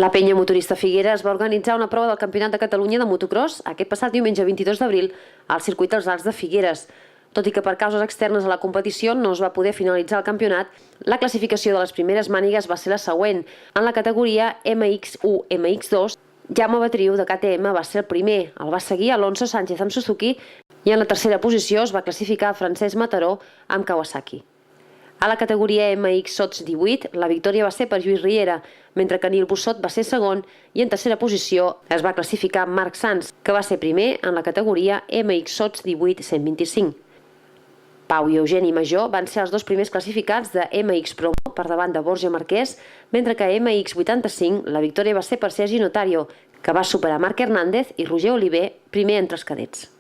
La penya motorista Figueres va organitzar una prova del Campionat de Catalunya de motocross aquest passat diumenge 22 d'abril al circuit dels Arcs de Figueres. Tot i que per causes externes a la competició no es va poder finalitzar el campionat, la classificació de les primeres mànigues va ser la següent. En la categoria MX1, MX2, Jaume Batriu de KTM va ser el primer, el va seguir Alonso Sánchez amb Suzuki i en la tercera posició es va classificar Francesc Mataró amb Kawasaki. A la categoria MX Sots 18, la victòria va ser per Lluís Riera, mentre que Nil Bussot va ser segon i en tercera posició es va classificar Marc Sanz, que va ser primer en la categoria MX Sots 18 125. Pau i Eugeni Major van ser els dos primers classificats de MX Promo per davant de Borja Marquès, mentre que a MX 85 la victòria va ser per Sergi Notario, que va superar Marc Hernández i Roger Oliver primer entre els cadets.